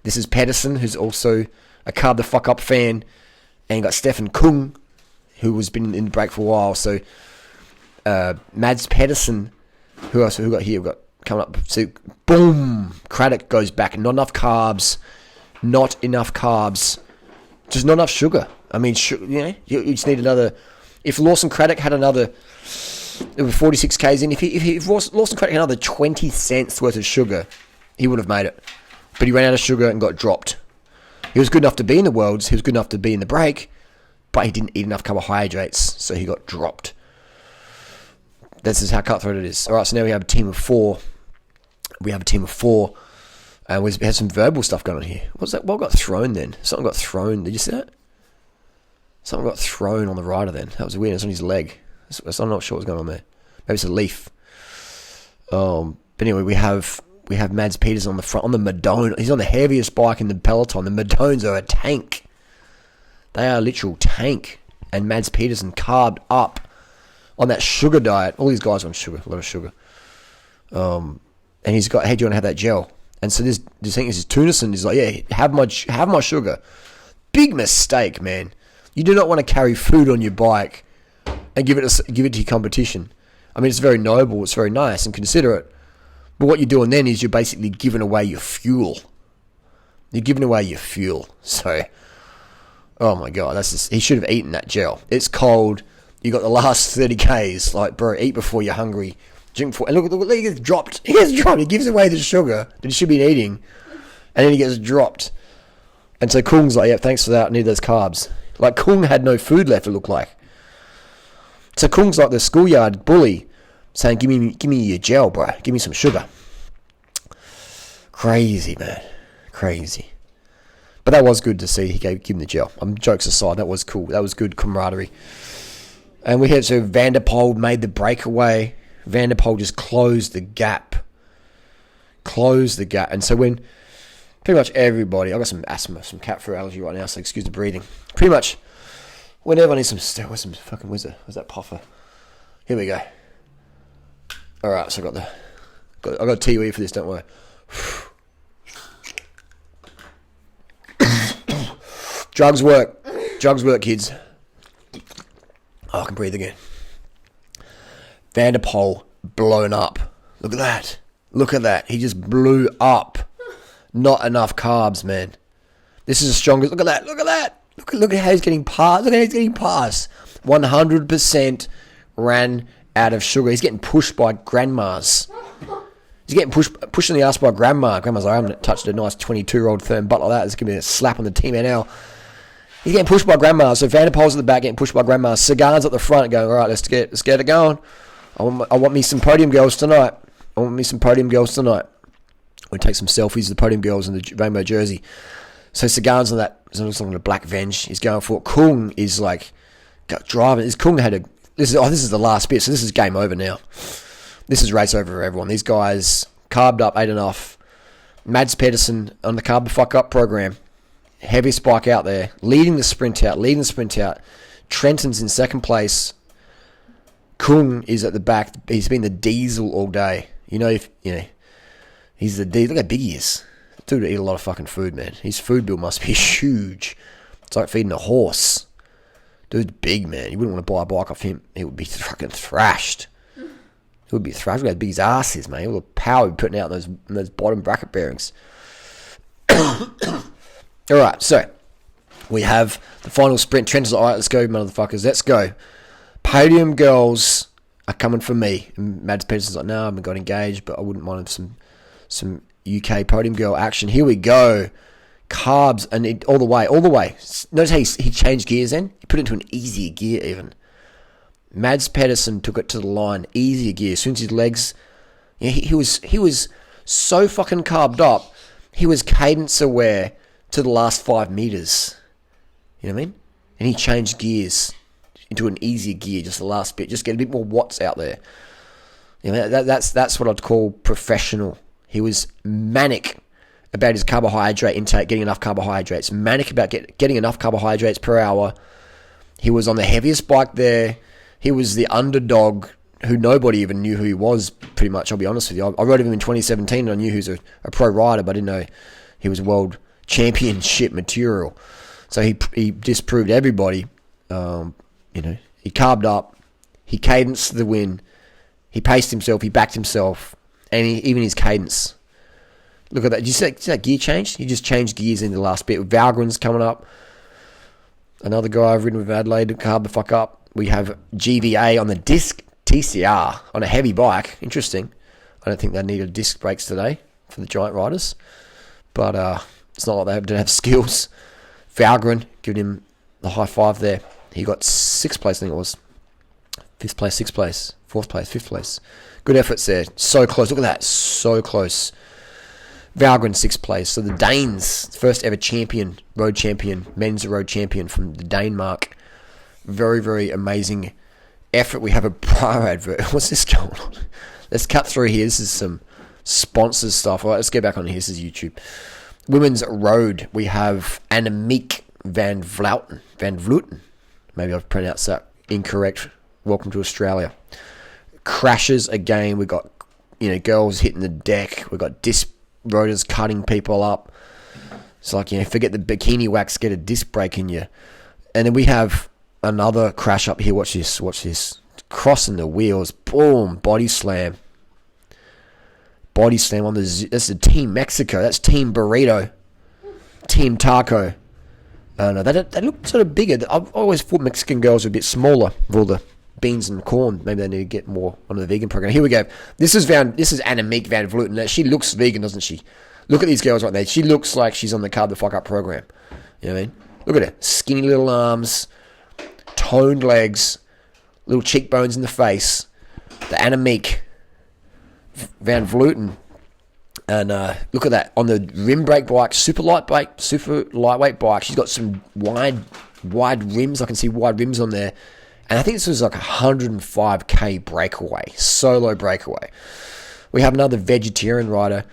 This is Pedersen, who's also a Carb the Fuck Up fan. And you got Stefan Kung, who has been in the break for a while. So, Mads Pedersen, who else? Who got here? We've got coming up. So, boom! Craddock goes back. Not enough carbs. Just not enough sugar. I mean, you just need another. If Lawson Craddock had another, it was 46 Ks in. If Lawson Craddock had another 20 cents worth of sugar, he would have made it. But he ran out of sugar and got dropped. He was good enough to be in the Worlds. He was good enough to be in the break, but he didn't eat enough carbohydrates, so he got dropped. This is how cutthroat it is. All right, so now we have a team of four. And we had some verbal stuff going on here. What's that? What got thrown then? Something got thrown. Did you see that? Something got thrown on the rider then. That was weird. It's on his leg. I'm not sure what's going on there. Maybe it's a leaf. But anyway, we have Mads Pedersen on the front, on the Madone. He's on the heaviest bike in the peloton. The Madones are a tank. They are a literal tank. And Mads Pedersen carved up on that sugar diet. All these guys are on sugar, a lot of sugar. And he's got, hey, do you want to have that gel? And so this thing is Tunison is like, yeah, have my sugar. Big mistake, man. You do not want to carry food on your bike and give it to your competition. I mean, it's very noble, it's very nice and considerate. But what you're doing then is you're basically giving away your fuel. You're giving away your fuel. So, oh my God, he should have eaten that gel. It's cold. You got the last 30 Ks. Like, bro, eat before you're hungry. Drink before. And look, he gets dropped. He gives away the sugar that he should be eating. And then he gets dropped. And so Kung's like, yeah, thanks for that. I need those carbs. Like, Kung had no food left, it looked like. So Kung's like the schoolyard bully saying, give me your gel, bro. Give me some sugar. Crazy, man. Crazy. But that was good to see. He gave him the gel. Jokes aside, that was cool. That was good camaraderie. And we had, so Van der Poel made the breakaway. Van der Poel just closed the gap. And so when pretty much everybody, I've got some asthma, some cat fur allergy right now, so excuse the breathing. Pretty much when everyone needs where's that puffer? Here we go. Alright, so I got TUE for this, don't worry. Drugs work, kids. Oh, I can breathe again. Van der Poel blown up. Look at that. He just blew up. Not enough carbs, man. This is the strongest. Look at that. Look at how he's getting past. 100% ran out of sugar. He's getting pushed by grandmas. He's getting pushed in the ass by grandma. Grandma's like, I haven't touched a nice 22-year-old firm butt like that. It's giving me a slap on the TMNL. He's getting pushed by grandma. So Van der Poel's at the back getting pushed by grandma. Sagan's at the front going, all right, let's get it going. I want me some podium girls tonight. We'll take some selfies of the podium girls in the rainbow jersey. So Sagan's on that. He's looking on a black Venge. He's going for it. Kung is like driving. Kung had this is the last bit. So this is game over now. This is race over for everyone. These guys carved up, ate enough. Mads Pedersen on the Carb the Fuck Up program. Heaviest bike out there. Leading the sprint out. Trenton's in second place. Kung is at the back. He's been the diesel all day. He's the diesel. Look how big he is. Dude eat a lot of fucking food, man. His food bill must be huge. It's like feeding a horse. Dude's big, man. You wouldn't want to buy a bike off him. He would be fucking thrashed. He would be thrashed. Look how big his ass is, man. All the power he'd be putting out in those bottom bracket bearings. Alright, so we have the final sprint. Trent is like, alright, let's go, motherfuckers. Let's go. Podium girls are coming for me. And Mads Pedersen's like, no, I haven't got engaged, but I wouldn't mind some UK podium girl action. Here we go. Carbs and all the way. Notice how he changed gears then? He put it into an easier gear even. Mads Pedersen took it to the line. Easier gear. As soon as his legs... he was so fucking carbed up, he was cadence aware to the last 5 meters. You know what I mean? And he changed gears into an easier gear, just the last bit. Just get a bit more watts out there. That's what I'd call professional. He was manic about his carbohydrate intake, getting enough carbohydrates. Manic about getting enough carbohydrates per hour. He was on the heaviest bike there. He was the underdog who nobody even knew who he was, pretty much, I'll be honest with you. I rode him in 2017 and I knew he was a pro rider, but I didn't know he was a world championship material. So he disproved everybody. He carved up, he cadenced the win, he paced himself, he backed himself, and even his cadence. Look at that. Did you see that gear change? He just changed gears in the last bit. Valgren's coming up. Another guy I've ridden with Adelaide to carve the fuck up. We have GVA on the disc TCR on a heavy bike. Interesting. I don't think they needed disc brakes today for the giant riders. But it's not like they didn't have skills. Valgren, giving him the high five there. He got 6th place, I think it was. 5th place, 6th place, 4th place, 5th place. Good efforts there. So close. Look at that. So close. Valgren 6th place. So the Danes, first ever champion, road champion, men's road champion from the Denmark. Very, very amazing effort. We have a prior advert. What's this going on? Let's cut through here. This is some sponsors stuff. All right, let's get back on here. This is YouTube. Women's road. We have Annemiek van Vleuten. Maybe I've pronounced that incorrect. Welcome to Australia. Crashes again. We got girls hitting the deck. We got disc roaders cutting people up. It's like forget the bikini wax, get a disc brake in you. And then we have another crash up here. Watch this. Crossing the wheels. Boom. Body slam. Body slam on that's the Team Mexico. That's Team Burrito. Team Taco. They look sort of bigger. I've always thought Mexican girls were a bit smaller with all the beans and corn. Maybe they need to get more on the vegan program. Here we go. This is Annemiek van Vleuten. She looks vegan, doesn't she? Look at these girls right there. She looks like she's on the Carb the Fuck Up program. You know what I mean? Look at her. Skinny little arms, toned legs, little cheekbones in the face. The Annemiek van Vleuten. And look at that. On the rim brake bike, super lightweight bike. She's got some wide rims. I can see wide rims on there. And I think this was like 105k breakaway. Solo breakaway. We have another vegetarian rider.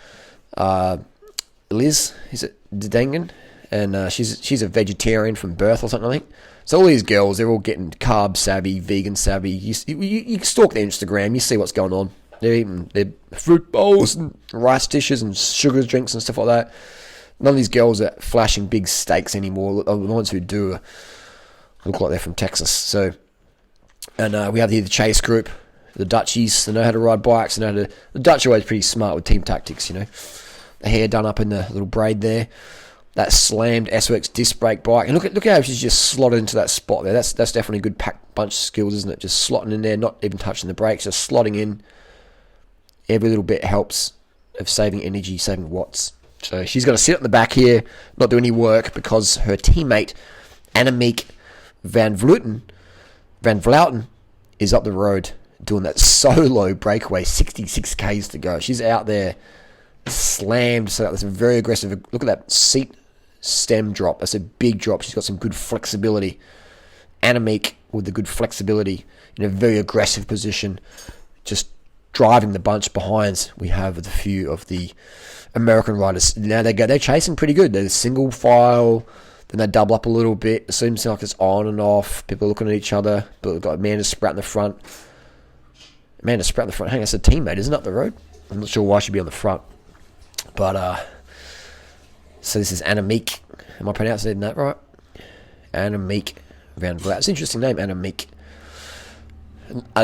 Liz, is it Dedangan? And she's a vegetarian from birth or something, I think. So all these girls, they're all getting carb savvy, vegan savvy. You stalk their Instagram, you see what's going on. They're eating their fruit bowls and rice dishes and sugar drinks and stuff like that. None of these girls are flashing big steaks anymore. The ones who do look like they're from Texas. So, and we have here the Chase group, the Dutchies. They know how to ride bikes. The Dutch are always pretty smart with team tactics, The hair done up in the little braid there. That slammed SWX disc brake bike. And look how she's just slotted into that spot there. That's definitely a good packed bunch of skills, isn't it? Just slotting in there, not even touching the brakes, just slotting in. Every little bit helps of saving energy, saving watts. So she's going to sit on the back here, not do any work, because her teammate, Annemiek van Vleuten, is up the road doing that solo breakaway, 66 Ks to go. She's out there slammed. So that's a very aggressive. Look at that seat stem drop. That's a big drop. She's got some good flexibility. Annemiek with the good flexibility in a very aggressive position, just driving the bunch behind. We have a few of the American riders. Now they're chasing pretty good. They're single file, then they double up a little bit. It seems like it's on and off. People are looking at each other. But we've got Amanda Spratt in the front. Hang on, that's a teammate, isn't it, up the road? I'm not sure why she'd be on the front. But, so this is Annemiek. Am I pronouncing that right? Annemiek van Vleuten. It's an interesting name, Annemiek.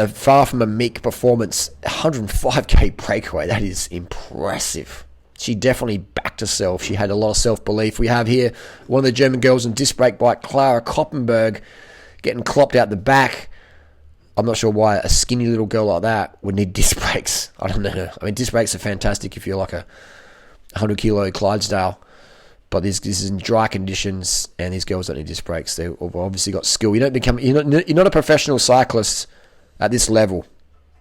Far from a meek performance, 105k breakaway. That is impressive. She definitely backed herself. She had a lot of self-belief. We have here one of the German girls on disc brake bike, Clara Koppenberg, getting clopped out the back. I'm not sure why a skinny little girl like that would need disc brakes. I don't know. I mean, disc brakes are fantastic if you're like a 100-kilo Clydesdale. But this is in dry conditions, and these girls don't need disc brakes. They've obviously got skill. You're not a professional cyclist at this level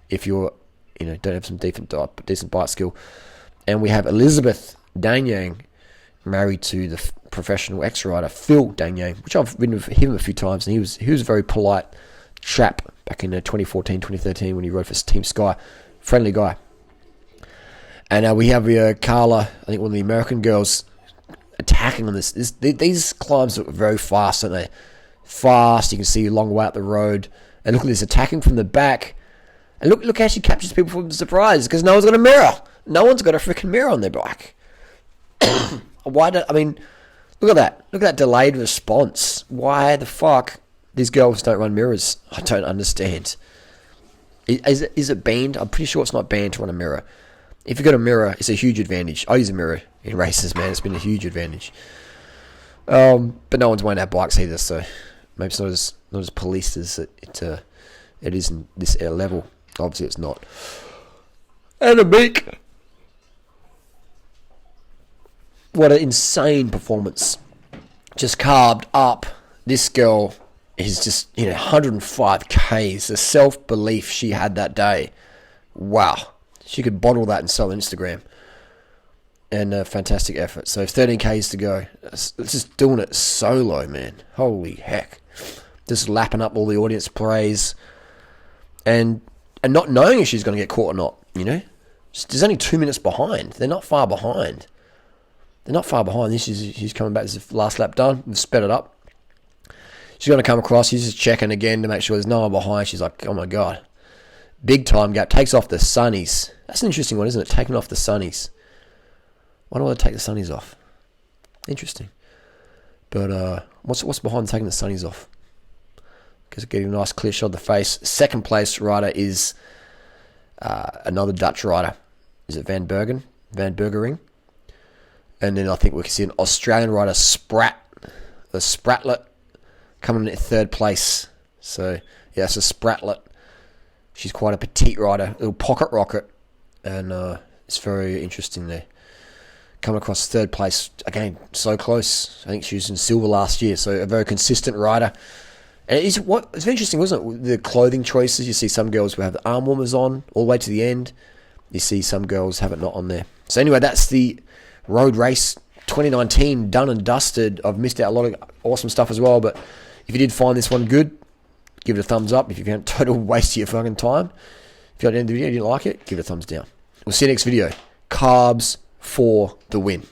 if you're don't have some decent bike skill. And we have Elizabeth Danyang, married to the professional ex-rider Phil Danyang, which I've ridden with him a few times, and he was a very polite chap back in 2014, 2013 when he rode for Team Sky. Friendly guy. And we have Carla, I think one of the American girls, attacking on this. These climbs look very fast, don't they? Fast, you can see a long way up the road. And look at this, attacking from the back. And look how she captures people from surprise, because no one's got a mirror. No one's got a freaking mirror on their bike. Look at that. Look at that delayed response. Why the fuck these girls don't run mirrors? I don't understand. Is it banned? I'm pretty sure it's not banned to run a mirror. If you've got a mirror, it's a huge advantage. I use a mirror in races, man. It's been a huge advantage. But no one's wearing our bikes either, so maybe it's not as policed as it is in this air level. Obviously, it's not. And a beak. What an insane performance. Just carved up. This girl is just, 105 Ks. The self-belief she had that day. Wow. She could bottle that and sell on Instagram. And a fantastic effort. So 13 Ks to go. It's just doing it solo, man. Holy heck. Just lapping up all the audience praise. And not knowing if she's going to get caught or not, There's only 2 minutes behind. They're not far behind. She's coming back. This is the last lap done. We've sped it up. She's going to come across. She's just checking again to make sure there's no one behind. She's like, oh my God. Big time gap. Takes off the sunnies. That's an interesting one, isn't it? Taking off the sunnies. Why do I take the sunnies off? Interesting. But what's behind taking the sunnies off? Because getting a nice clear shot of the face. Second place rider is another Dutch rider. Is it Van Bergering? And then I think we can see an Australian rider, the Spratlet, coming in at third place. So, yeah, it's a Spratlet. She's quite a petite rider, little pocket rocket. And it's very interesting there. Coming across third place, again, so close. I think she was in silver last year, so a very consistent rider. And it's interesting, wasn't it? The clothing choices. You see some girls who have the arm warmers on all the way to the end. You see some girls have it not on there. So anyway, that's the road race 2019 done and dusted. I've missed out a lot of awesome stuff as well, but if you did find this one good, give it a thumbs up. If you found total waste of your fucking time, if you got the end of the video and you didn't like it, give it a thumbs down. We'll see you next video. Carbs for the win.